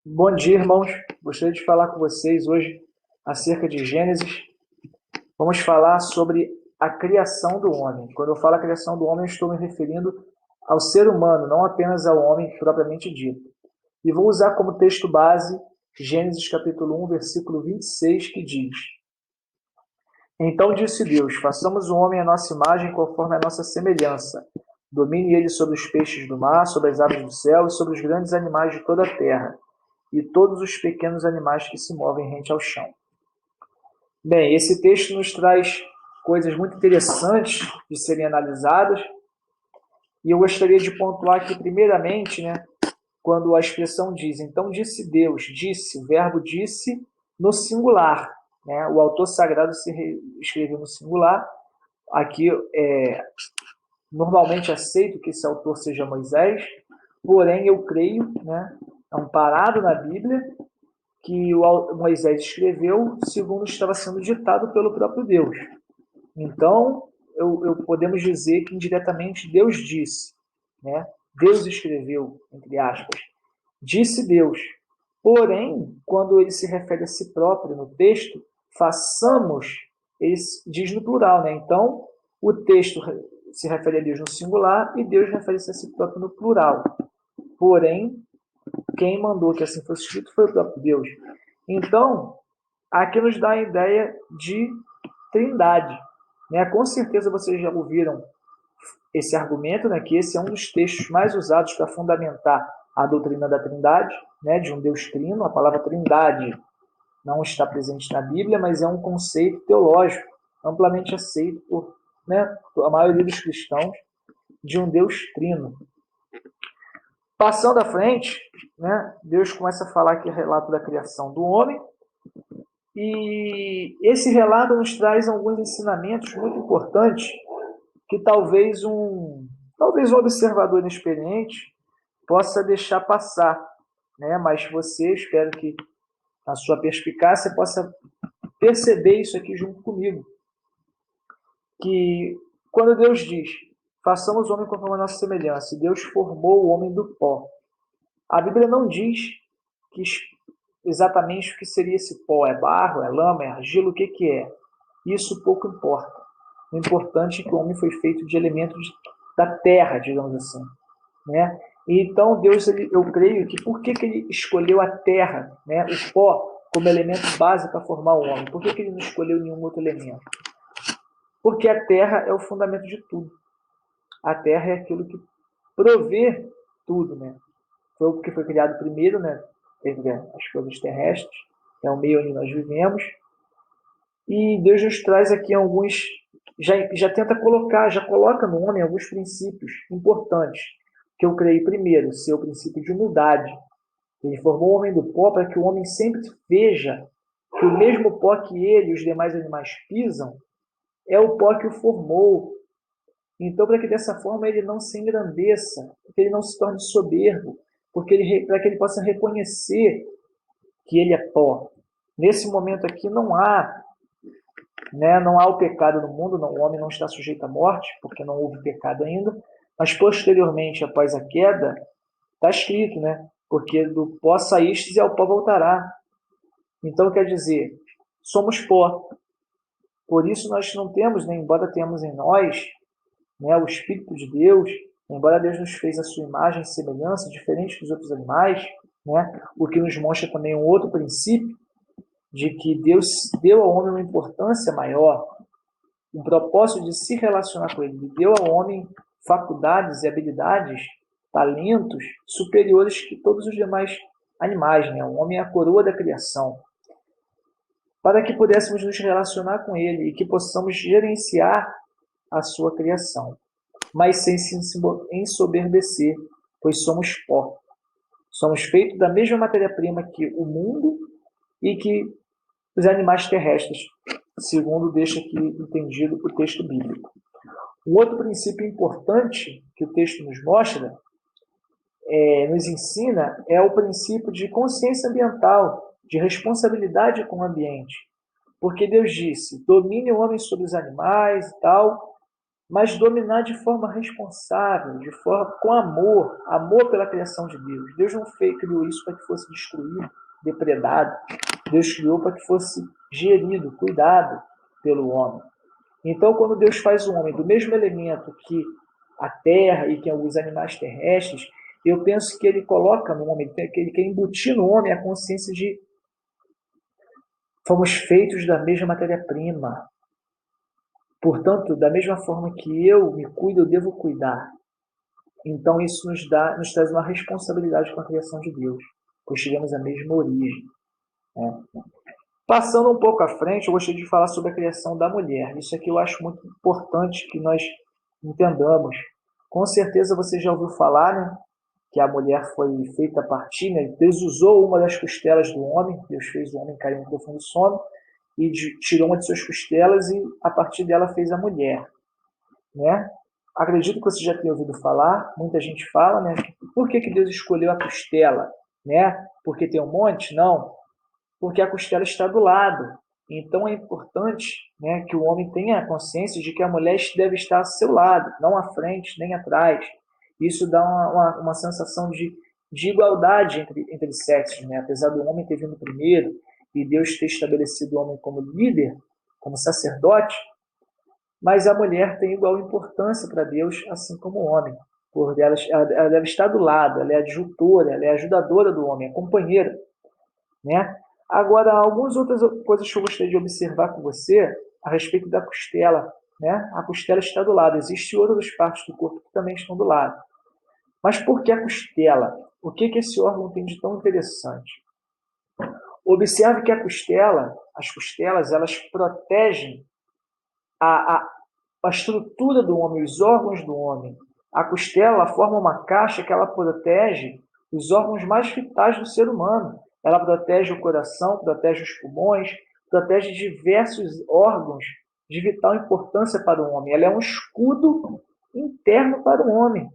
Bom dia, irmãos. Gostaria de falar com vocês hoje acerca de Gênesis. Vamos falar sobre a criação do homem. Quando eu falo a criação do homem, eu estou me referindo ao ser humano, não apenas ao homem propriamente dito. E vou usar como texto base Gênesis capítulo 1, versículo 26, que diz: Então disse Deus: Façamos o homem à nossa imagem, conforme a nossa semelhança. Domine ele sobre os peixes do mar, sobre as aves do céu e sobre os grandes animais de toda a terra e todos os pequenos animais que se movem rente ao chão. Bem, esse texto nos traz coisas muito interessantes de serem analisadas, e eu gostaria de pontuar aqui primeiramente, quando a expressão diz, então disse Deus, disse, o verbo disse no singular, o autor sagrado se escreveu no singular, aqui normalmente aceito que esse autor seja Moisés, porém eu creio, amparado na Bíblia, que o Moisés escreveu segundo estava sendo ditado pelo próprio Deus. Então, podemos dizer que indiretamente Deus disse, Deus escreveu, entre aspas, disse Deus. Porém, quando ele se refere a si próprio no texto, façamos, ele diz no plural, Então, o texto se refere a Deus no singular e Deus refere-se a si próprio no plural. Porém, quem mandou que assim fosse escrito foi o próprio Deus. Então, aqui nos dá a ideia de trindade. Com certeza vocês já ouviram esse argumento, que esse é um dos textos mais usados para fundamentar a doutrina da trindade, de um Deus trino. A palavra trindade não está presente na Bíblia, mas é um conceito teológico amplamente aceito por a maioria dos cristãos, de um Deus trino. Passando à frente, Deus começa a falar aqui o relato da criação do homem, e esse relato nos traz alguns ensinamentos muito importantes que talvez um observador inexperiente possa deixar passar, mas você, espero que a sua perspicácia possa perceber isso aqui junto comigo, que quando Deus diz, façamos o homem conforme a nossa semelhança, e Deus formou o homem do pó, a Bíblia não diz que exatamente o que seria esse pó, é barro, é lama, é argila, o que é. Isso pouco importa. O importante é que o homem foi feito de elementos da terra, digamos assim. E então Deus, eu creio que por que ele escolheu a terra, o pó, como elemento base para formar o homem? Por que ele não escolheu nenhum outro elemento? Porque a terra é o fundamento de tudo. A terra é aquilo que provê tudo, Foi o que foi criado primeiro, entre as coisas terrestres, é o meio onde nós vivemos. E Deus nos traz aqui alguns, já tenta colocar, já coloca no homem alguns princípios importantes, que eu creio primeiro, ser o princípio de humildade. Ele formou o homem do pó para que o homem sempre veja que o mesmo pó que ele e os demais animais pisam é o pó que o formou. Então, para que dessa forma ele não se engrandeça, para que ele não se torne soberbo, para que ele possa reconhecer que ele é pó. Nesse momento aqui não há o pecado no mundo, o homem não está sujeito à morte, porque não houve pecado ainda, mas posteriormente, após a queda, está escrito, porque do pó saístes e ao pó voltará. Então, quer dizer, somos pó. Por isso nós não temos, embora tenhamos em nós o Espírito de Deus, embora Deus nos fez a sua imagem e semelhança, diferente dos outros animais, o que nos mostra também um outro princípio, de que Deus deu ao homem uma importância maior, um propósito de se relacionar com ele. Ele deu ao homem faculdades e habilidades, talentos superiores que todos os demais animais. O homem é a coroa da criação. Para que pudéssemos nos relacionar com ele e que possamos gerenciar a sua criação, mas sem se ensoberbecer, pois somos pó. Somos feitos da mesma matéria-prima que o mundo e que os animais terrestres, segundo deixa aqui entendido o texto bíblico. Um outro princípio importante que o texto nos mostra, nos ensina, é o princípio de consciência ambiental, de responsabilidade com o ambiente. Porque Deus disse, domine o homem sobre os animais e tal, mas dominar de forma responsável, de forma com amor, amor pela criação de Deus. Deus não criou isso para que fosse destruído, depredado. Deus criou para que fosse gerido, cuidado pelo homem. Então, quando Deus faz o homem do mesmo elemento que a terra e que alguns animais terrestres, eu penso que ele coloca no homem, que ele quer embutir no homem a consciência de fomos feitos da mesma matéria-prima. Portanto, da mesma forma que eu me cuido, eu devo cuidar. Então, isso nos traz uma responsabilidade com a criação de Deus, pois tivemos a mesma origem. Né? Passando um pouco à frente, eu gostaria de falar sobre a criação da mulher. Isso aqui eu acho muito importante que nós entendamos. Com certeza você já ouviu falar, né, que a mulher foi feita a partir, né, Deus usou uma das costelas do homem, Deus fez o homem cair em um profundo sono, e tirou uma de suas costelas e a partir dela fez a mulher. Né? Acredito que você já tenha ouvido falar, muita gente fala, né, por que Deus escolheu a costela? Né? Porque tem um monte? Não. Porque a costela está do lado. Então é importante, né, que o homem tenha a consciência de que a mulher deve estar ao seu lado, não à frente nem atrás. Isso dá uma sensação de igualdade entre sexos. Né? Apesar do homem ter vindo primeiro e Deus ter estabelecido o homem como líder, como sacerdote, mas a mulher tem igual importância para Deus, assim como o homem. Porque ela deve estar do lado, ela é adjutora, ela é ajudadora do homem, é companheira. Né? Agora, algumas outras coisas que eu gostaria de observar com você a respeito da costela. Né? A costela está do lado, existem outras partes do corpo que também estão do lado. Mas por que a costela? O que esse órgão tem de tão interessante? Observe que as costelas, elas protegem a estrutura do homem, os órgãos do homem. A costela forma uma caixa que ela protege os órgãos mais vitais do ser humano. Ela protege o coração, protege os pulmões, protege diversos órgãos de vital importância para o homem. Ela é um escudo interno para o homem.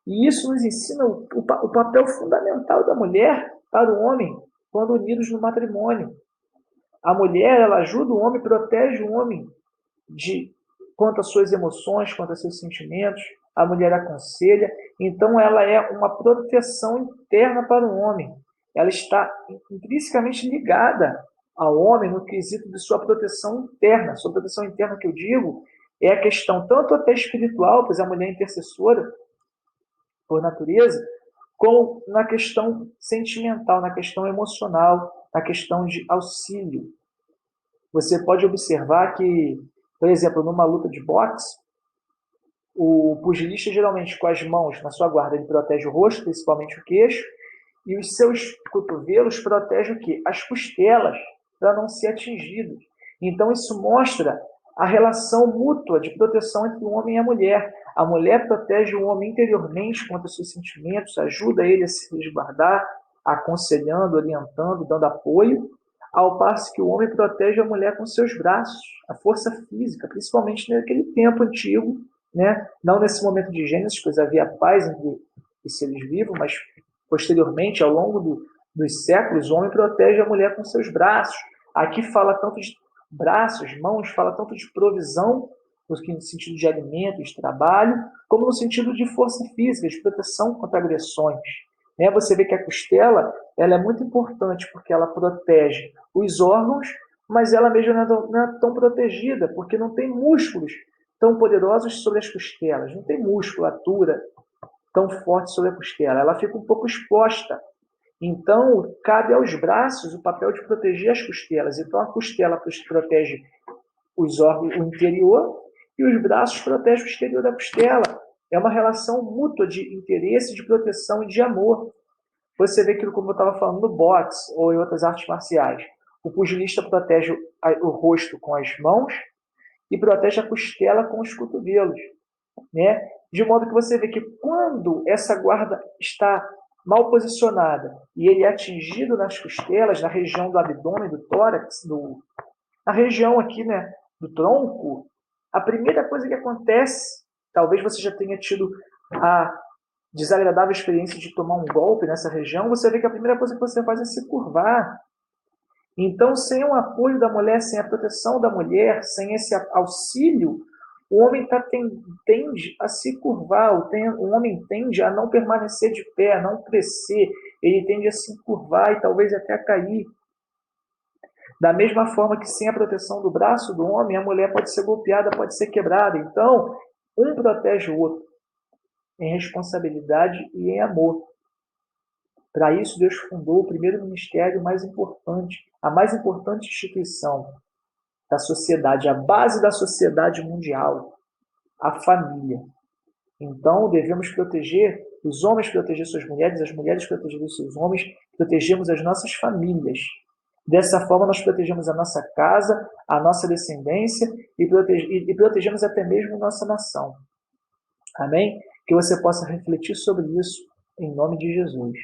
E isso nos ensina o papel fundamental da mulher para o homem quando unidos no matrimônio. A mulher, ela ajuda o homem, protege o homem quanto às suas emoções, quanto aos seus sentimentos. A mulher aconselha. Então, ela é uma proteção interna para o homem. Ela está intrinsecamente ligada ao homem no quesito de sua proteção interna. Sua proteção interna, que eu digo, é a questão tanto até espiritual, pois a mulher é intercessora por natureza, como na questão sentimental, na questão emocional, na questão de auxílio. Você pode observar que, por exemplo, numa luta de boxe, o pugilista, geralmente, com as mãos na sua guarda, ele protege o rosto, principalmente o queixo, e os seus cotovelos protegem o quê? As costelas, para não ser atingidos. Então, isso mostra a relação mútua de proteção entre o homem e a mulher. A mulher protege o homem interiormente contra os seus sentimentos, ajuda ele a se resguardar, aconselhando, orientando, dando apoio, ao passo que o homem protege a mulher com seus braços, a força física, principalmente naquele tempo antigo, né? Não nesse momento de Gênesis, pois havia paz entre os seres vivos, mas posteriormente, ao longo dos séculos, o homem protege a mulher com seus braços. Aqui fala tanto de braços, mãos, fala tanto de provisão, no sentido de alimento, de trabalho, como no sentido de força física, de proteção contra agressões. Você vê que a costela ela é muito importante porque ela protege os órgãos, mas ela mesma não é tão protegida, porque não tem músculos tão poderosos sobre as costelas, não tem musculatura tão forte sobre a costela, ela fica um pouco exposta. Então, cabe aos braços o papel de proteger as costelas. Então, a costela protege os órgãos, o interior, e os braços protegem o exterior da costela. É uma relação mútua de interesse, de proteção e de amor. Você vê aquilo como eu estava falando no boxe ou em outras artes marciais. O pugilista protege o rosto com as mãos e protege a costela com os cotovelos. Né? De modo que você vê que quando essa guarda está mal posicionada e ele é atingido nas costelas, na região do abdômen, do tórax, na região aqui, né, do tronco, a primeira coisa que acontece, talvez você já tenha tido a desagradável experiência de tomar um golpe nessa região, você vê que a primeira coisa que você faz é se curvar. Então, sem o apoio da mulher, sem a proteção da mulher, sem esse auxílio, O homem tende a se curvar, o homem tende a não permanecer de pé, a não crescer, ele tende a se curvar e talvez até a cair. Da mesma forma que sem a proteção do braço do homem, a mulher pode ser golpeada, pode ser quebrada. Então, um protege o outro em responsabilidade e em amor. Para isso, Deus fundou o primeiro ministério mais importante, a mais importante instituição da sociedade, a base da sociedade mundial, a família. Então, devemos proteger, os homens proteger suas mulheres, as mulheres proteger seus homens, protegemos as nossas famílias. Dessa forma, nós protegemos a nossa casa, a nossa descendência e protegemos até mesmo nossa nação. Amém? Que você possa refletir sobre isso em nome de Jesus.